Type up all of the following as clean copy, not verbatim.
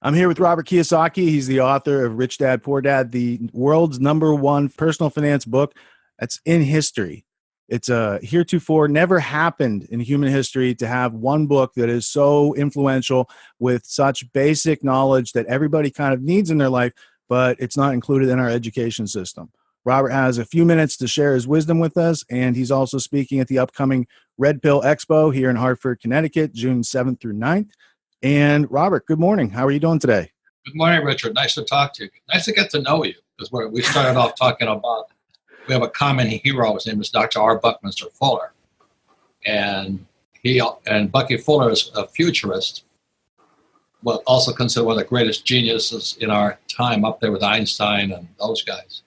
I'm here with Robert Kiyosaki. He's the author of Rich Dad, Poor Dad, the world's #1 personal finance book that's in history. It's heretofore never happened in human history to have one book that is so influential with such basic knowledge that everybody kind of needs in their life, but it's not included in our education system. Robert has a few minutes to share his wisdom with us, and he's also speaking at the upcoming Red Pill Expo here in Hartford, Connecticut, June 7th through 9th. And Robert, good morning. How are you doing today? Good morning, Richard. Nice to talk to you. Nice to get to know you, because we started off talking about, we have a common hero. His name is Dr. R. Buckminster Fuller. And Bucky Fuller is a futurist, but also considered one of the greatest geniuses in our time, up there with Einstein and those guys.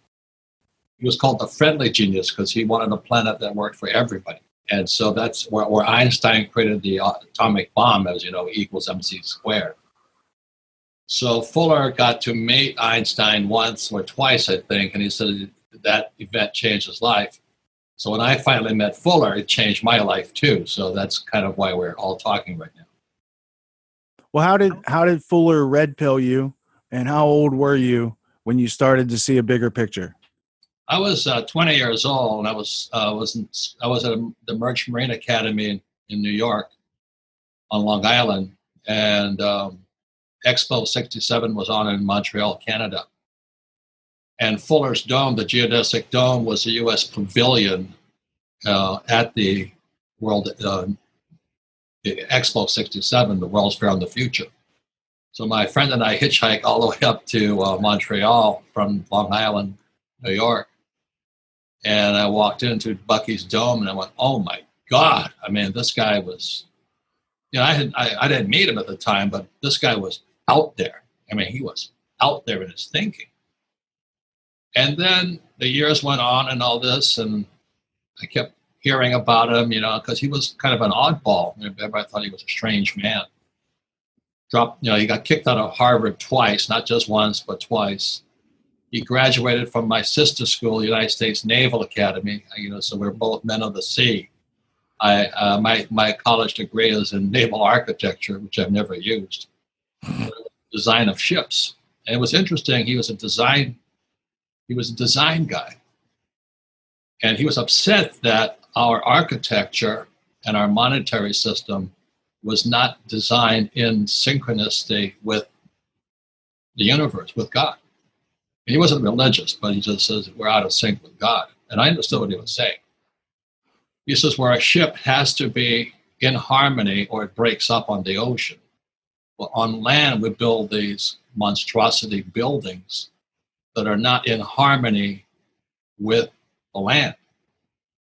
He was called the friendly genius because he wanted a planet that worked for everybody. And so that's where Einstein created the atomic bomb, as you know, E equals mc squared. So Fuller got to meet Einstein once or twice, I think, and he said that event changed his life. So when I finally met Fuller, it changed my life too. So that's kind of why we're all talking right now. Well, how did Fuller red pill you, and how old were you when you started to see a bigger picture? I was 20 years old, and I was at the Merchant Marine Academy in New York on Long Island, and Expo 67 was on in Montreal, Canada. And Fuller's Dome, the geodesic dome, was the U.S. pavilion at the Expo 67, the World's Fair on the Future. So my friend and I hitchhiked all the way up to Montreal from Long Island, New York. And I walked into Bucky's Dome, and I went, "Oh my God!" I mean, this guy was, I didn't meet him at the time, but this guy was out there. I mean, he was out there in his thinking. And then the years went on and all this, and I kept hearing about him, because he was kind of an oddball. Everybody thought he was a strange man. He got kicked out of Harvard twice, not just once, but twice. He graduated from my sister school, the United States Naval Academy. So we're both men of the sea. My college degree is in naval architecture, which I've never used. Design of ships. And it was interesting. He was a design guy. And he was upset that our architecture and our monetary system was not designed in synchronicity with the universe, with God. He wasn't religious, but he just says we're out of sync with God. And I understood what he was saying. He says where a ship has to be in harmony or it breaks up on the ocean. Well, on land, we build these monstrosity buildings that are not in harmony with the land.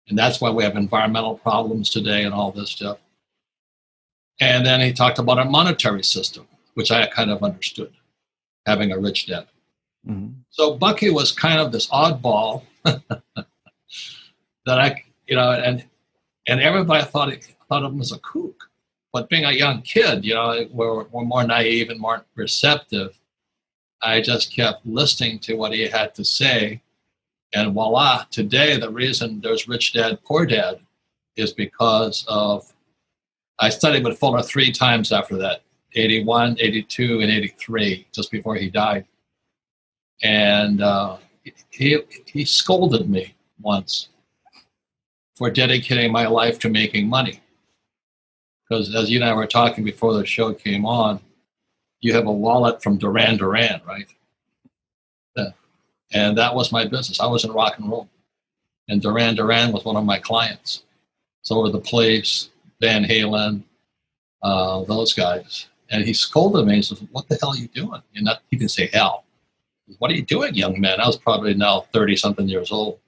And that's why we have environmental problems today and all this stuff. And then he talked about a monetary system, which I kind of understood, having a rich dad. Mm-hmm. So Bucky was kind of this oddball that and everybody thought of him as a kook. But being a young kid, we're more naive and more receptive. I just kept listening to what he had to say. And voila, today the reason there's Rich Dad, Poor Dad is because I studied with Fuller 3 times after that, 81, 82, and 83, just before he died. And he scolded me once for dedicating my life to making money. Because as you and I were talking before the show came on, you have a wallet from Duran Duran, right? Yeah. And that was my business. I was in rock and roll. And Duran Duran was one of my clients. So were the Police, Van Halen, those guys. And he scolded me. He says, "What the hell are you doing?" He didn't say hell. "What are you doing, young man?" I was probably now 30-something years old.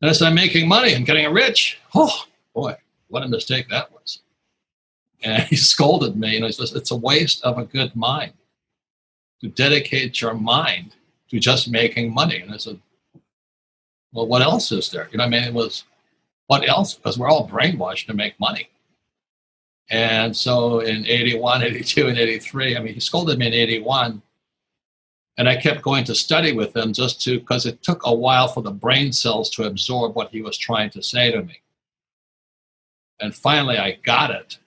And I said, "I'm making money. I'm getting rich." Oh, boy, what a mistake that was. And he scolded me. He says, "It's a waste of a good mind to dedicate your mind to just making money." And I said, "Well, what else is there?" It was, what else? Because we're all brainwashed to make money. And so in 81, 82, and 83, he scolded me in 81. And I kept going to study with him because it took a while for the brain cells to absorb what he was trying to say to me. And finally I got it.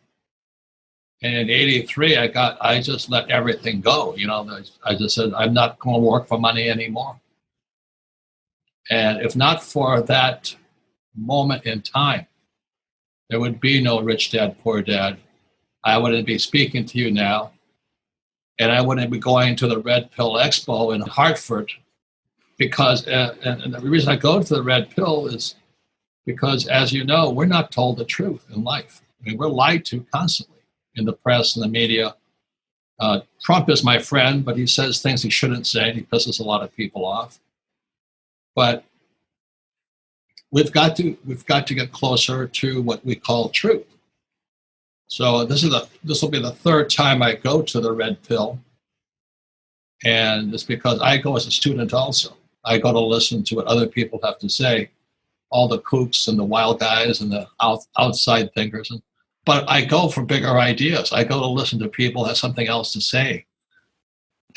And in '83, I just let everything go. I just said, I'm not going to work for money anymore. And if not for that moment in time, there would be no Rich Dad, Poor Dad. I wouldn't be speaking to you now. And I wouldn't be going to the Red Pill Expo in Hartford because, and the reason I go to the Red Pill is because, as you know, we're not told the truth in life. I mean, we're lied to constantly in the press and the media. Trump is my friend, but he says things he shouldn't say. And he pisses a lot of people off. But we've got to get closer to what we call truth. So this will be the third time I go to the Red Pill, and it's because I go as a student also. I go to listen to what other people have to say, all the kooks and the wild guys and the outside thinkers. But I go for bigger ideas. I go to listen to people who have something else to say,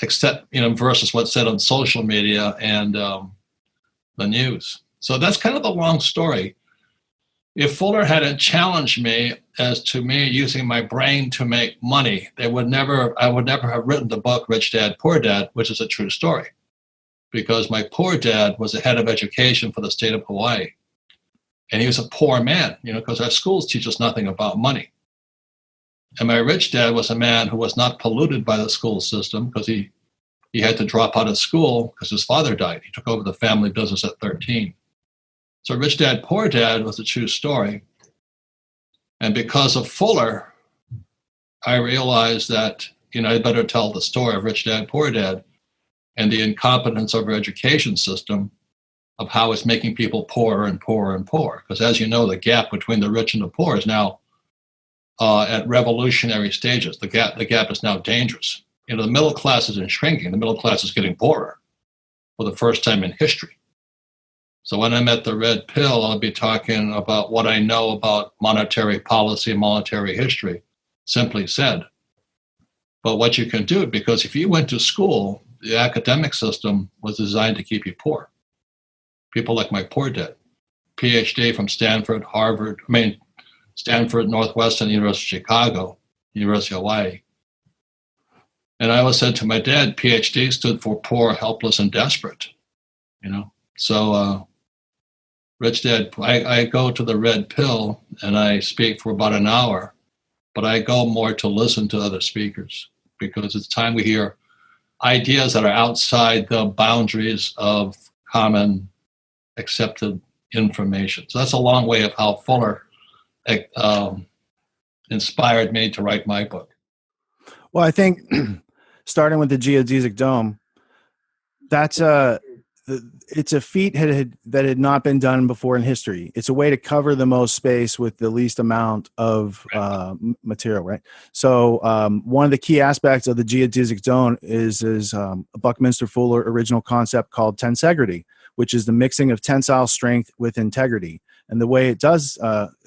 except versus what's said on social media and the news. So that's kind of the long story. If Fuller hadn't challenged me as to me using my brain to make money, I would never have written the book Rich Dad, Poor Dad, which is a true story. Because my poor dad was the head of education for the state of Hawaii. And he was a poor man, because our schools teach us nothing about money. And my rich dad was a man who was not polluted by the school system because he had to drop out of school because his father died. He took over the family business at 13. So Rich Dad, Poor Dad was a true story. And because of Fuller, I realized that, I better tell the story of Rich Dad, Poor Dad and the incompetence of our education system of how it's making people poorer and poorer and poorer. Because as you know, the gap between the rich and the poor is now at revolutionary stages. The gap is now dangerous. The middle class isn't shrinking. The middle class is getting poorer for the first time in history. So when I'm at the Red Pill, I'll be talking about what I know about monetary policy and monetary history, simply said. But what you can do, because if you went to school, the academic system was designed to keep you poor. People like my poor dad, PhD from Stanford, Harvard, Stanford, Northwestern, University of Chicago, University of Hawaii. And I always said to my dad, PhD stood for poor, helpless, and desperate. So Rich Dad, I go to the Red Pill and I speak for about an hour, but I go more to listen to other speakers because it's time we hear ideas that are outside the boundaries of common accepted information. So that's a long way of how Fuller inspired me to write my book. Well, I think starting with the geodesic dome, it's a feat that had not been done before in history. It's a way to cover the most space with the least amount of material, right? So one of the key aspects of the geodesic dome is a Buckminster Fuller original concept called tensegrity, which is the mixing of tensile strength with integrity. And the way it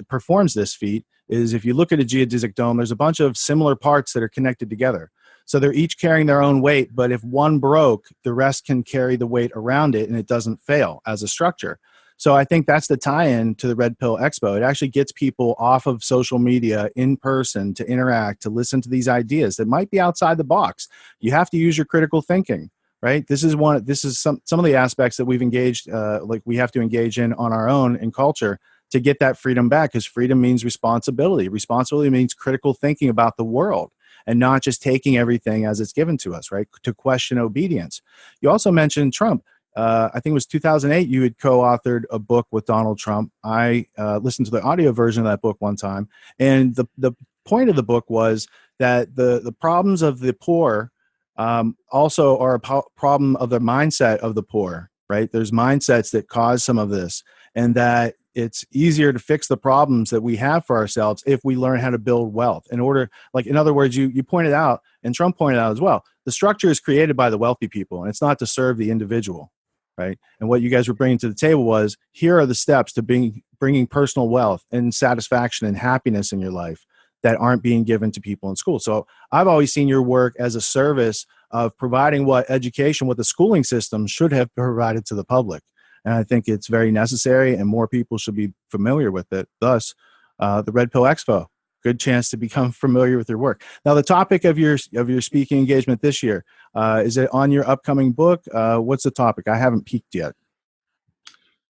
performs this feat is if you look at a geodesic dome, there's a bunch of similar parts that are connected together. So they're each carrying their own weight, but if one broke, the rest can carry the weight around it and it doesn't fail as a structure. So I think that's the tie-in to the Red Pill Expo. It actually gets people off of social media in person to interact, to listen to these ideas that might be outside the box. You have to use your critical thinking, right? This is some of the aspects that we've engaged, like we have to engage in on our own in culture to get that freedom back, because freedom means responsibility. Responsibility means critical thinking about the world and not just taking everything as it's given to us, right? To question obedience. You also mentioned Trump. I think it was 2008, you had co-authored a book with Donald Trump. I listened to the audio version of that book one time. And the point of the book was that the problems of the poor also are a problem of the mindset of the poor, right? There's mindsets that cause some of this, and that it's easier to fix the problems that we have for ourselves if we learn how to build wealth. In other words, you pointed out, and Trump pointed out as well, the structure is created by the wealthy people, and it's not to serve the individual, right? And what you guys were bringing to the table was, here are the steps to bringing personal wealth and satisfaction and happiness in your life that aren't being given to people in school. So I've always seen your work as a service of providing what the schooling system should have provided to the public. And I think it's very necessary, and more people should be familiar with it. Thus, the Red Pill Expo. good chance to become familiar with your work. Now, the topic of your speaking engagement this year, is it on your upcoming book? What's the topic? I haven't peeked yet.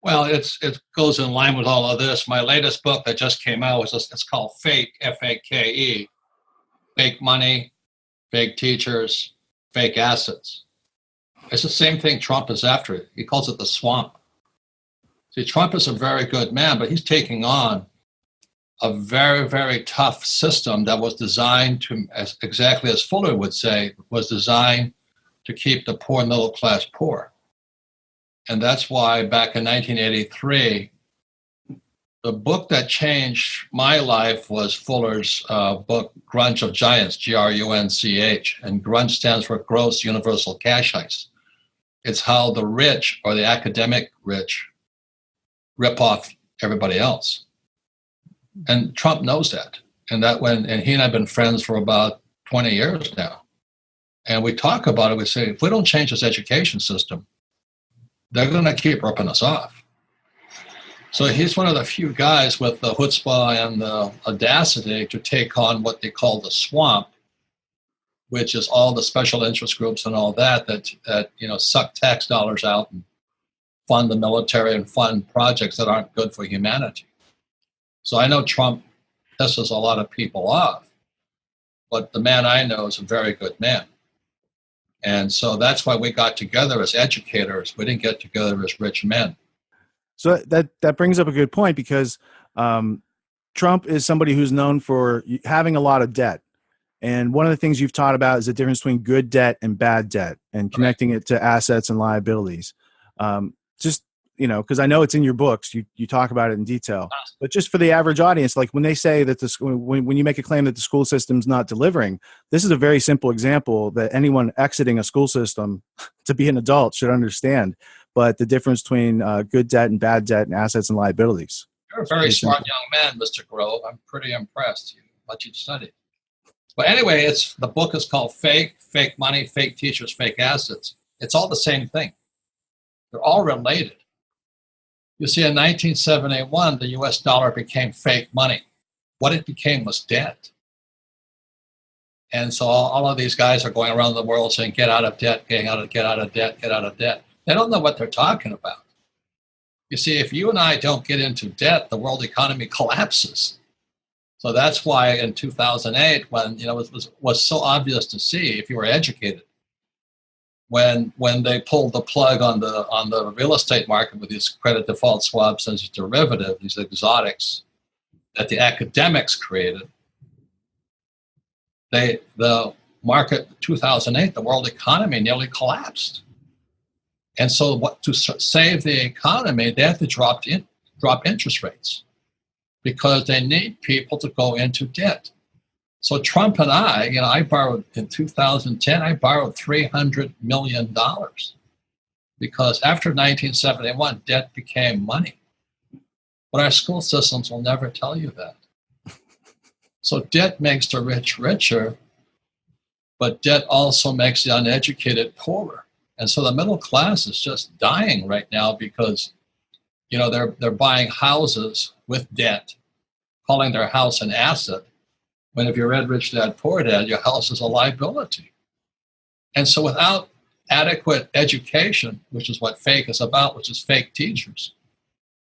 Well, it goes in line with all of this. My latest book that just came out it's called Fake, F-A-K-E, Fake Money, Fake Teachers, Fake Assets. It's the same thing Trump is after. He calls it the swamp. See, Trump is a very good man, but he's taking on a very, very tough system that was designed to, exactly as Fuller would say, was designed to keep the poor middle class poor. And that's why back in 1983, the book that changed my life was Fuller's book, Grunge of Giants, Grunch. And grunge stands for gross universal cash heist. It's how the rich, or the academic rich, rip off everybody else. And Trump knows that. And he and I have been friends for about 20 years now. And we talk about it. We say, if we don't change this education system, they're going to keep ripping us off. So he's one of the few guys with the chutzpah and the audacity to take on what they call the swamp, which is all the special interest groups and all that suck tax dollars out and fund the military and fund projects that aren't good for humanity. So I know Trump pisses a lot of people off, but the man I know is a very good man. And so that's why we got together as educators. We didn't get together as rich men. So that brings up a good point, because Trump is somebody who's known for having a lot of debt. And one of the things you've taught about is the difference between good debt and bad debt, and connecting it to assets and liabilities. Because I know it's in your books, you talk about it in detail. But just for the average audience, like when they say that when you make a claim that the school system's not delivering, this is a very simple example that anyone exiting a school system to be an adult should understand. But the difference between good debt and bad debt and assets and liabilities. You're a very smart young man, Mr. Grove. I'm pretty impressed what you've studied. But anyway, the book is called Fake Money, Fake Teachers, Fake Assets. It's all the same thing. They're all related. You see, in 1971, the US dollar became fake money. What it became was debt. And so all of these guys are going around the world saying, get out of debt, get out of debt, get out of debt. They don't know what they're talking about. You see, if you and I don't get into debt, the world economy collapses. So that's why in 2008, when it was so obvious to see if you were educated, when they pulled the plug on the real estate market with these credit default swaps as a derivative, these exotics that the academics created, the market 2008, the world economy nearly collapsed. And so to save the economy, they have to drop interest rates because they need people to go into debt. So Trump and I borrowed in 2010, I borrowed $300 million because after 1971, debt became money. But our school systems will never tell you that. So debt makes the rich richer, but debt also makes the uneducated poorer. And so the middle class is just dying right now because, they're buying houses with debt, calling their house an asset, when if you read Rich Dad, Poor Dad, your house is a liability. And so without adequate education, which is what fake is about, which is fake teachers,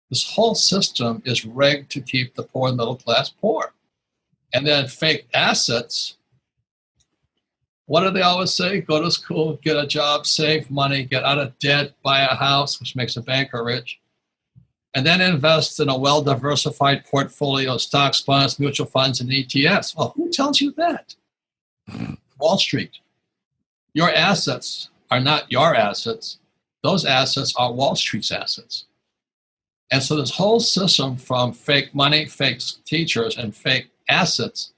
this whole system is rigged to keep the poor and middle class poor. And then fake assets, what do they always say? Go to school, get a job, save money, get out of debt, buy a house, which makes a banker rich, and then invest in a well-diversified portfolio of stocks, bonds, mutual funds, and ETFs. Well, who tells you that? Wall Street. Your assets are not your assets. Those assets are Wall Street's assets. And so this whole system from fake money, fake teachers, and fake assets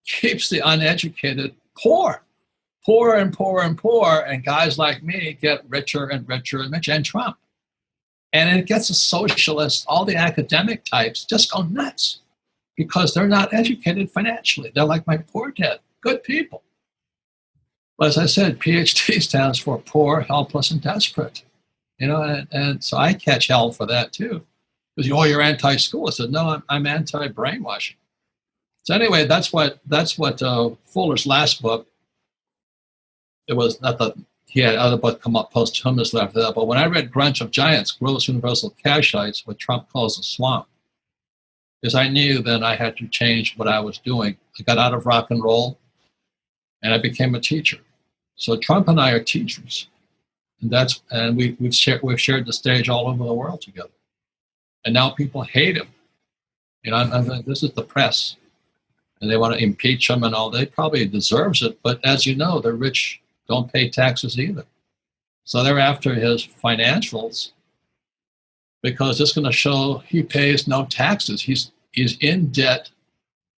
keeps the uneducated poor. Poorer and poorer and poorer, and guys like me get richer and richer and richer, and Trump. And it gets the socialists, all the academic types, just go nuts because they're not educated financially. They're like my poor dad, good people. But as I said, PhD stands for poor, helpless, and desperate. And so I catch hell for that too. Because, you're anti-school. I said, no, I'm anti-brainwashing. So anyway, that's what Fuller's last book. It was not that he had other books come up posthumously after that, but when I read Grunch of Giants, Gross Universal Cashites, what Trump calls a swamp, because I knew that I had to change what I was doing. I got out of rock and roll, and I became a teacher. So Trump and I are teachers, and we've shared the stage all over the world together. And now people hate him. I'm like, this is the press, and they want to impeach him and all. They probably deserves it, but as you know, the rich don't pay taxes either. So they're after his financials because it's going to show he pays no taxes. He's in debt,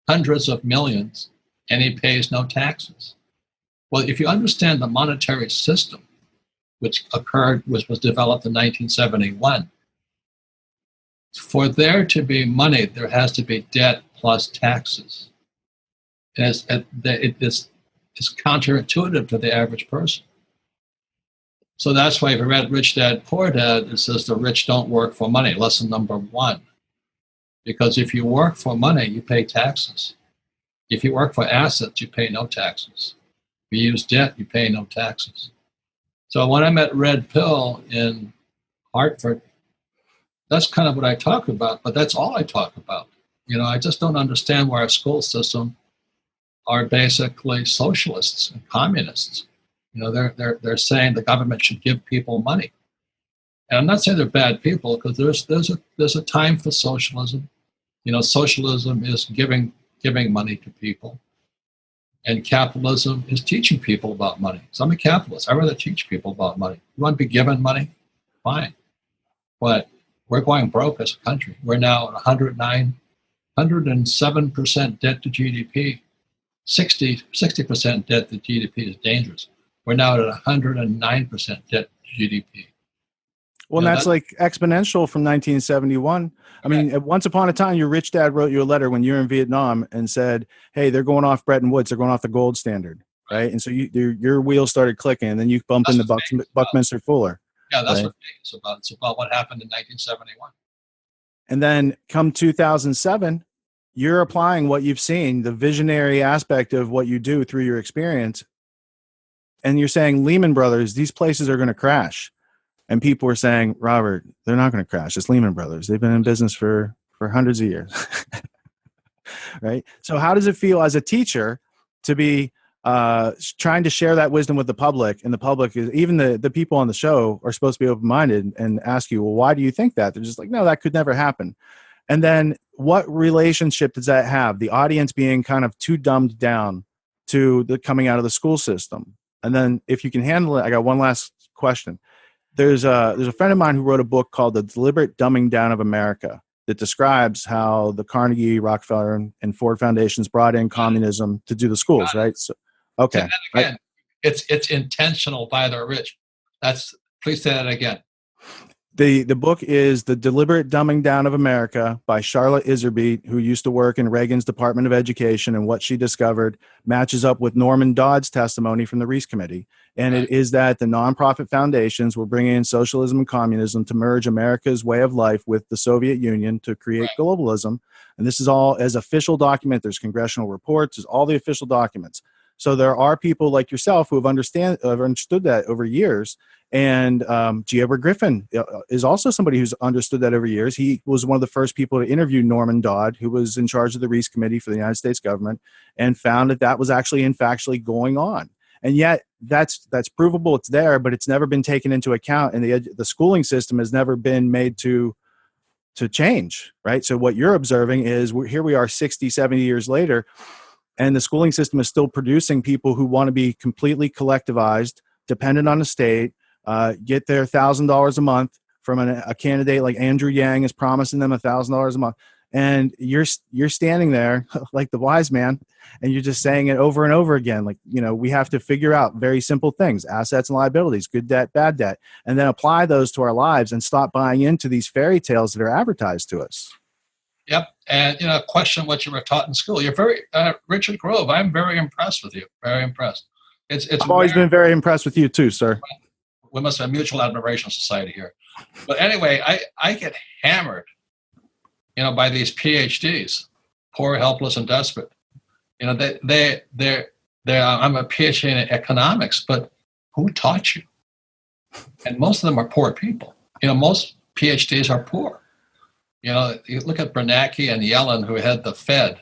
hundreds of millions, and he pays no taxes. Well, if you understand the monetary system, which was developed in 1971, for there to be money, there has to be debt plus taxes. And it's counterintuitive to the average person. So that's why if you read Rich Dad, Poor Dad, it says the rich don't work for money, lesson number 1. Because if you work for money, you pay taxes. If you work for assets, you pay no taxes. If you use debt, you pay no taxes. So when I met Red Pill in Hartford, that's kind of what I talk about, but that's all I talk about. I just don't understand why our school system are basically socialists and communists. They're saying the government should give people money. And I'm not saying they're bad people, because there's a time for socialism. Socialism is giving money to people, and capitalism is teaching people about money. So I'm a capitalist. I'd rather teach people about money. You want to be given money? Fine. But we're going broke as a country. We're now at 107% debt to GDP. 60% debt to GDP is dangerous. We're now at 109% debt to GDP. Well, that's like exponential from 1971. I mean, once upon a time, your rich dad wrote you a letter when you were in Vietnam and said, hey, they're going off Bretton Woods. They're going off the gold standard, right? And so your wheels started clicking, and then you bump into Buckminster Fuller. Yeah, that's what it's about. It's about what happened in 1971. And then come 2007, you're applying what you've seen, the visionary aspect of what you do through your experience. And you're saying, Lehman Brothers, these places are going to crash. And people were saying, Robert, they're not going to crash. It's Lehman Brothers. They've been in business for hundreds of years. Right? So how does it feel as a teacher to be trying to share that wisdom with the public? And the public is, even the people on the show are supposed to be open-minded and ask you, well, why do you think that? They're just like, no, that could never happen. And then what relationship does that have? The audience being kind of too dumbed down to the coming out of the school system. And then if you can handle it, I got one last question. There's a friend of mine who wrote a book called The Deliberate Dumbing Down of America that describes how the Carnegie, Rockefeller, and Ford Foundations brought in communism to do the schools, right? So, okay. And again, it's intentional by the rich. Please say that again. The book is The Deliberate Dumbing Down of America by Charlotte Iserbyt, who used to work in Reagan's Department of Education, and what she discovered matches up with Norman Dodd's testimony from the Reese Committee. And it is that the nonprofit foundations were bringing in socialism and communism to merge America's way of life with the Soviet Union to create globalism. And this is all as official document. There's congressional reports. There's all the official documents. So there are people like yourself who have understood that over years. And G. Edward Griffin is also somebody who's understood that over years. He was one of the first people to interview Norman Dodd, who was in charge of the Reese Committee for the United States government, and found that was actually factually going on. And yet that's provable. It's there, but it's never been taken into account. And the schooling system has never been made to change, right? So what you're observing is here we are 60, 70 years later, and the schooling system is still producing people who want to be completely collectivized, dependent on the state, get their $1,000 a month from a candidate like Andrew Yang is promising them $1,000 a month. And you're standing there like the wise man, and you're just saying it over and over again. Like, we have to figure out very simple things, assets and liabilities, good debt, bad debt, and then apply those to our lives and stop buying into these fairy tales that are advertised to us. Yep. And, question what you were taught in school. You're very, Richard Grove, I'm very impressed with you. Very impressed. I've always been very impressed with you too, sir. We must have a mutual admiration society here. But anyway, I get hammered, by these PhDs. poor, helpless, and desperate. You know, I'm a PhD in economics, but who taught you? And most of them are poor people. You know, most PhDs are poor. You know, you look at Bernanke and Yellen, who had the Fed.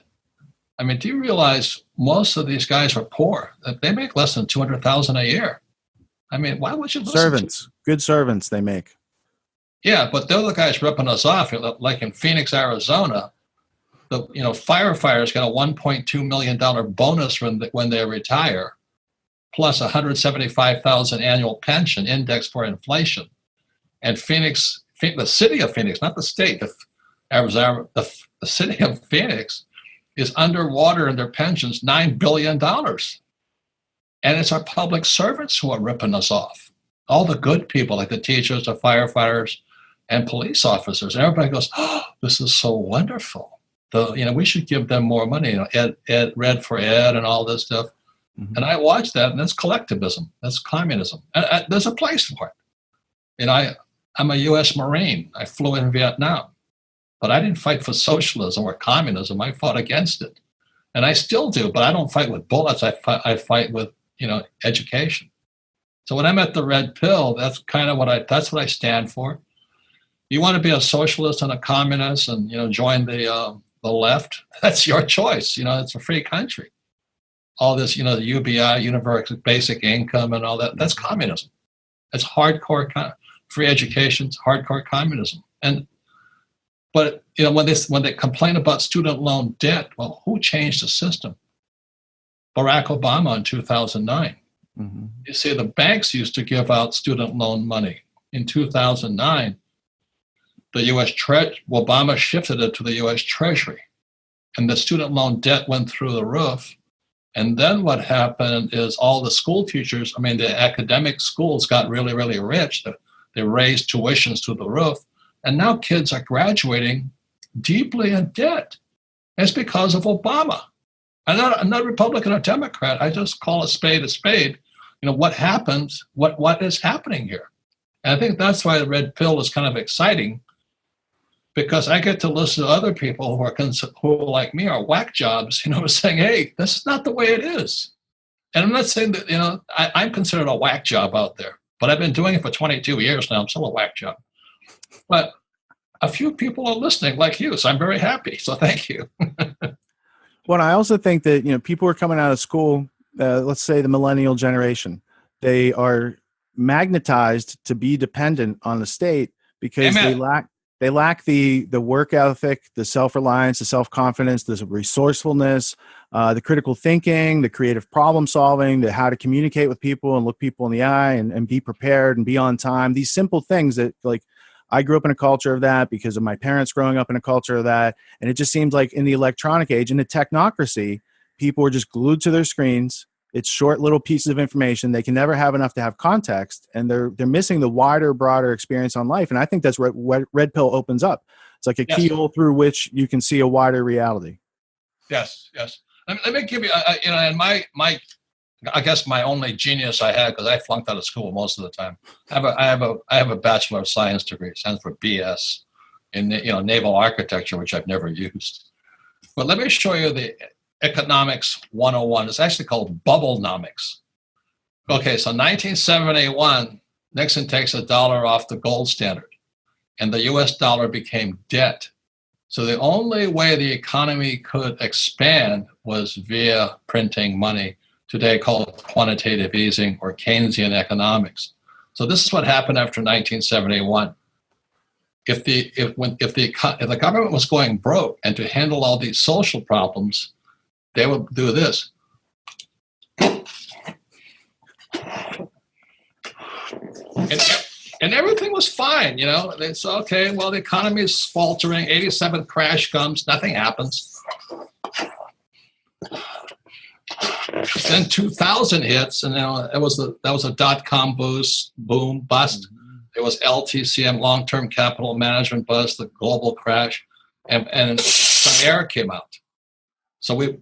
I mean, do you realize most of these guys are poor? They make less than $200,000 a year. I mean, why would you listen servants? Good servants they make. Yeah, but they're the guys ripping us off. Like in Phoenix, Arizona, the firefighters got a $1.2 million bonus when they retire, plus $175,000 annual pension indexed for inflation. And Phoenix, the city of Phoenix, not the state, the city of Phoenix is underwater in their pensions $9 billion. And it's our public servants who are ripping us off. All the good people, like the teachers, the firefighters, and police officers. And everybody goes, oh, this is so wonderful. We should give them more money. Ed for Ed and all this stuff. Mm-hmm. And I watch that, and that's collectivism. That's communism. And there's a place for it. And I'm a U.S. Marine. I flew in Vietnam. But I didn't fight for socialism or communism. I fought against it. And I still do, but I don't fight with bullets. I fight with, education. So when I'm at the red pill, that's kind of what I stand for. You want to be a socialist and a communist and, join the left? That's your choice. It's a free country. All this, the UBI, universal basic income and all that, that's communism. It's hardcore free education, it's hardcore communism. But when they complain about student loan debt, well, who changed the system? Barack Obama in 2009. Mm-hmm. You see, the banks used to give out student loan money. In 2009, the Obama shifted it to the U.S. Treasury, and the student loan debt went through the roof. And then what happened is all the school teachers, the academic schools got really, really rich. They raised tuitions to the roof. And now kids are graduating deeply in debt. It's because of Obama. I'm not Republican or Democrat. I just call a spade a spade. What happens, what is happening here? And I think that's why the red pill is kind of exciting, because I get to listen to other people who like me are whack jobs, saying, hey, this is not the way it is. And I'm not saying that, I'm considered a whack job out there, but I've been doing it for 22 years now. I'm still a whack job. But a few people are listening like you, so I'm very happy. So thank you. Well, I also think that, people are coming out of school, let's say the millennial generation, they are magnetized to be dependent on the state because Amen. they lack the work ethic, the self-reliance, the self-confidence, the resourcefulness, the critical thinking, the creative problem solving, the how to communicate with people and look people in the eye and be prepared and be on time. These simple things that, like, I grew up in a culture of that because of my parents growing up in a culture of that. And it just seems like in the electronic age, in the technocracy, people are just glued to their screens. It's short little pieces of information. They can never have enough to have context, and they're missing the wider, broader experience on life. And I think that's what Red Pill opens up. It's like a keyhole through which you can see a wider reality. Yes. Let me give you, and I guess my only genius I had, because I flunked out of school most of the time. I have a Bachelor of Science degree, stands for BS, in naval architecture, which I've never used. But let me show you the economics 101. It's actually called bubblenomics. Okay, so 1971, Nixon takes $1 off the gold standard, and the U.S. dollar became debt. So the only way the economy could expand was via printing money, today called quantitative easing or Keynesian economics. So this is what happened after 1971. If the government was going broke, and to handle all these social problems, they would do this. And everything was fine, It's okay, well, the economy is faltering, 87 crash comes, nothing happens. Then 2000 hits, and that was a dot-com bust. It was LTCM, long-term capital management bust, the global crash, and some air came out. So we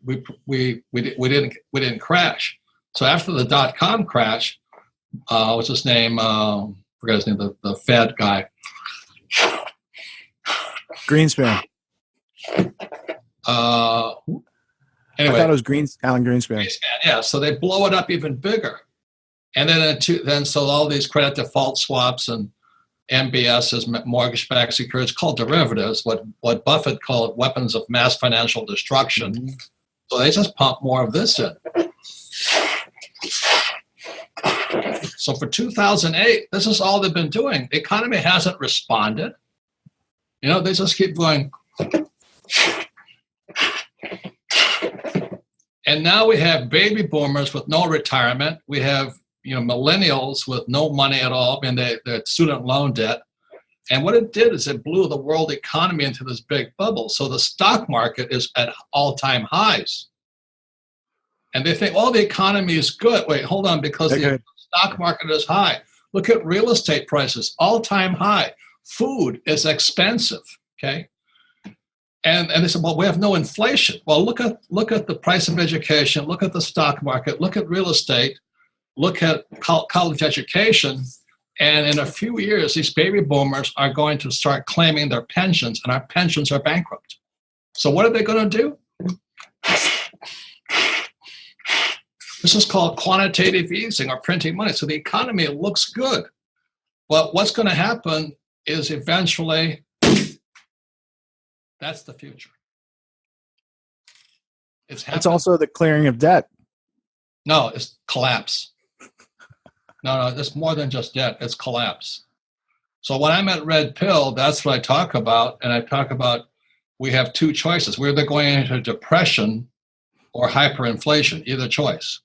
didn't crash. So after the dot-com crash, what's his name? Forgot his name. The Fed guy. Greenspan. Uh, I thought anyway, it was Alan Greenspan. yeah, so they blow it up even bigger. And then so all these credit default swaps and MBSs, mortgage-backed securities, called derivatives, what Buffett called weapons of mass financial destruction. Mm-hmm. So they just pump more of this in. So for 2008, this is all they've been doing. The economy hasn't responded. They just keep going. And now we have baby boomers with no retirement. We have millennials with no money at all, and they're student loan debt. And what it did is it blew the world economy into this big bubble. So the stock market is at all-time highs. And they think, the economy is good. Wait, hold on, because the stock market is high. Look at real estate prices, all-time high. Food is expensive, okay? And they said, we have no inflation. Well, look at the price of education, look at the stock market, look at real estate, look at college education, and in a few years, these baby boomers are going to start claiming their pensions, and our pensions are bankrupt. So what are they going to do? This is called quantitative easing or printing money. So the economy looks good. But what's going to happen is eventually, that's the future. It's also the clearing of debt. No, it's collapse. No, it's more than just debt. It's collapse. So when I'm at Red Pill, that's what I talk about. And I talk about we have two choices. We're either going into depression or hyperinflation, either choice.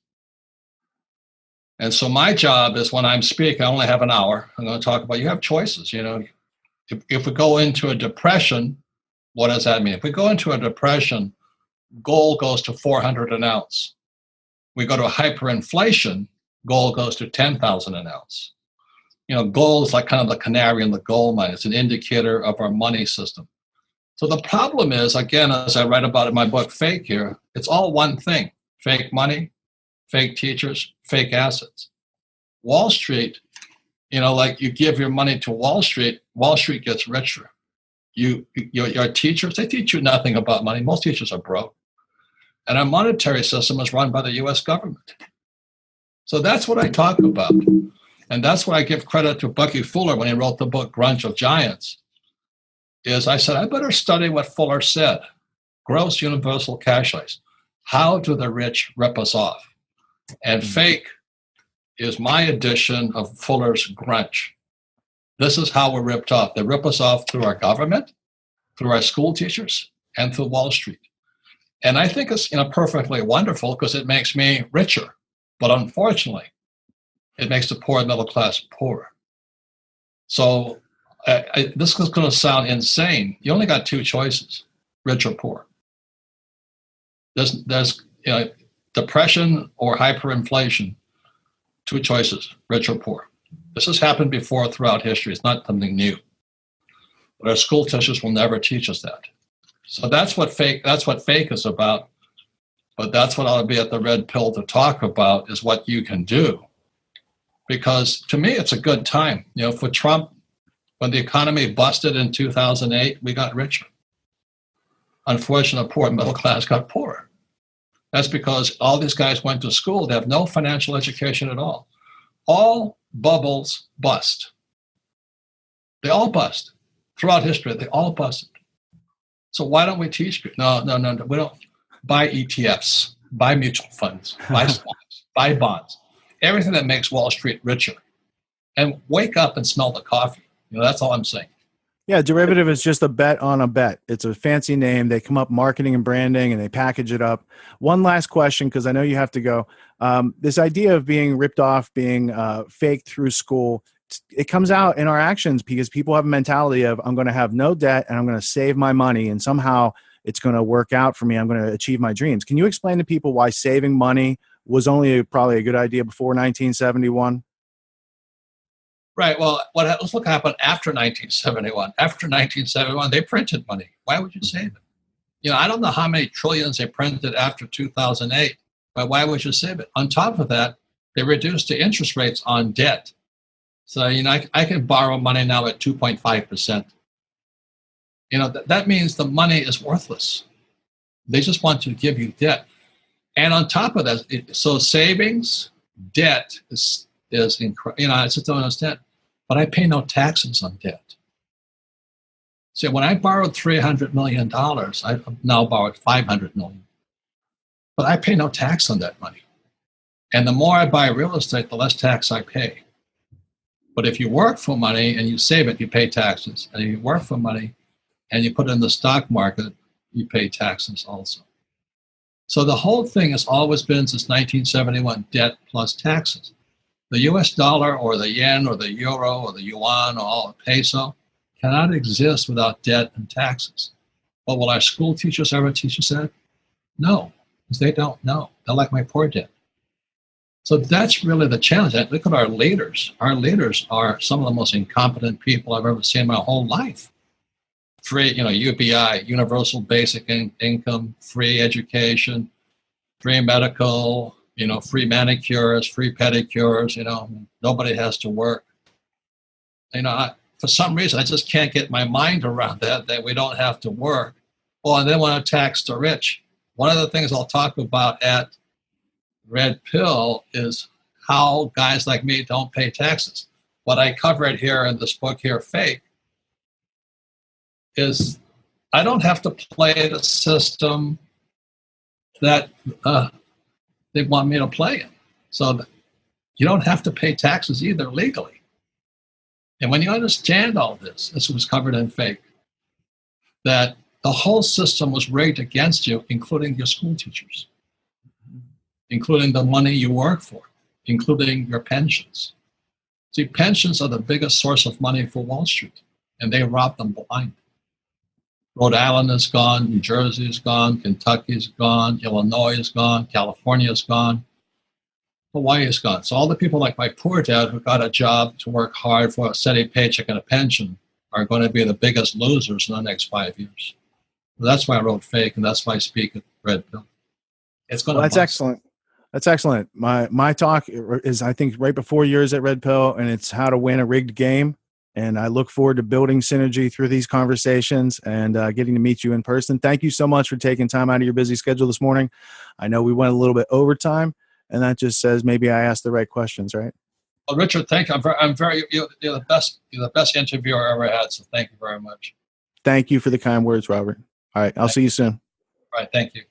And so my job is when I'm speaking, I only have an hour. I'm going to talk about you have choices. If we go into a depression, what does that mean? If we go into a depression, gold goes to 400 an ounce. We go to hyperinflation, gold goes to 10,000 an ounce. Gold is like kind of the canary in the coal mine. It's an indicator of our money system. So the problem is, again, as I write about in my book, Fake here, it's all one thing. Fake money, fake teachers, fake assets. Wall Street, like you give your money to Wall Street gets richer. Your teachers, they teach you nothing about money. Most teachers are broke. And our monetary system is run by the US government. So that's what I talk about. And that's why I give credit to Bucky Fuller when he wrote the book Grunge of Giants, is I said, I better study what Fuller said. Gross universal cash flows. How do the rich rip us off? And Fake is my edition of Fuller's Grunge. This is how we're ripped off. They rip us off through our government, through our school teachers, and through Wall Street. And I think it's perfectly wonderful because it makes me richer. But unfortunately, it makes the poor and middle class poorer. So this is going to sound insane. You only got two choices, rich or poor. There's depression or hyperinflation, two choices, rich or poor. This has happened before throughout history. It's not something new. But our school teachers will never teach us that. So that's what fake is about. But that's what I'll be at the Red Pill to talk about, is what you can do. Because to me, it's a good time. For Trump, when the economy busted in 2008, we got richer. Unfortunately, poor middle class got poorer. That's because all these guys went to school. They have no financial education at all. All bubbles bust. They all bust. Throughout history, they all busted. So why don't we teach people? No. We don't buy ETFs, buy mutual funds, buy stocks, buy bonds. Everything that makes Wall Street richer. And wake up and smell the coffee. That's all I'm saying. Yeah, derivative is just a bet on a bet. It's a fancy name. They come up marketing and branding, and they package it up. One last question, because I know you have to go. This idea of being ripped off, being faked through school, it comes out in our actions because people have a mentality of, I'm going to have no debt and I'm going to save my money, and somehow it's going to work out for me. I'm going to achieve my dreams. Can you explain to people why saving money was only probably a good idea before 1971? Right. Well, let's look what happened after 1971. After 1971, they printed money. Why would you save it? I don't know how many trillions they printed after 2008, but why would you save it? On top of that, they reduced the interest rates on debt. So, I can borrow money now at 2.5%. That means the money is worthless. They just want to give you debt. And on top of that, so savings, debt is I just don't understand. But I pay no taxes on debt. So when I borrowed $300 million, I've now borrowed $500 million. But I pay no tax on that money. And the more I buy real estate, the less tax I pay. But if you work for money and you save it, you pay taxes. And if you work for money and you put it in the stock market, you pay taxes also. So the whole thing has always been, since 1971, debt plus taxes. The US dollar or the yen or the euro or the yuan or the peso cannot exist without debt and taxes. But will our school teachers ever teach us that? No, because they don't know. They're like my poor dad. So that's really the challenge. Look at our leaders. Our leaders are some of the most incompetent people I've ever seen in my whole life. Free, UBI, universal basic income, free education, free medical, free manicures, free pedicures, nobody has to work. For some reason, I just can't get my mind around that we don't have to work. Oh, and they want to tax the rich. One of the things I'll talk about at Red Pill is how guys like me don't pay taxes. What I cover it here in this book here, Fake, is I don't have to play the system that they want me to play in. So you don't have to pay taxes either legally. And when you understand all this was covered in Fake, that the whole system was rigged against you, including your school teachers, including the money you work for, including your pensions. See, pensions are the biggest source of money for Wall Street, and they rob them blind. Rhode Island is gone, New Jersey is gone, Kentucky is gone, Illinois is gone, California is gone, Hawaii is gone. So all the people like my poor dad who got a job to work hard for a steady paycheck and a pension are going to be the biggest losers in the next 5 years. So that's why I wrote Fake, and that's why I speak at Red Pill. It's going to That's excellent. That's excellent. My talk is, I think, right before yours at Red Pill, and it's how to win a rigged game. And I look forward to building synergy through these conversations and getting to meet you in person. Thank you so much for taking time out of your busy schedule this morning. I know we went a little bit over time, and that just says maybe I asked the right questions, right? Well, Richard, thank you. You're the best. You're the best interviewer I ever had. So thank you very much. Thank you for the kind words, Robert. All right, I'll see you soon. All right, thank you.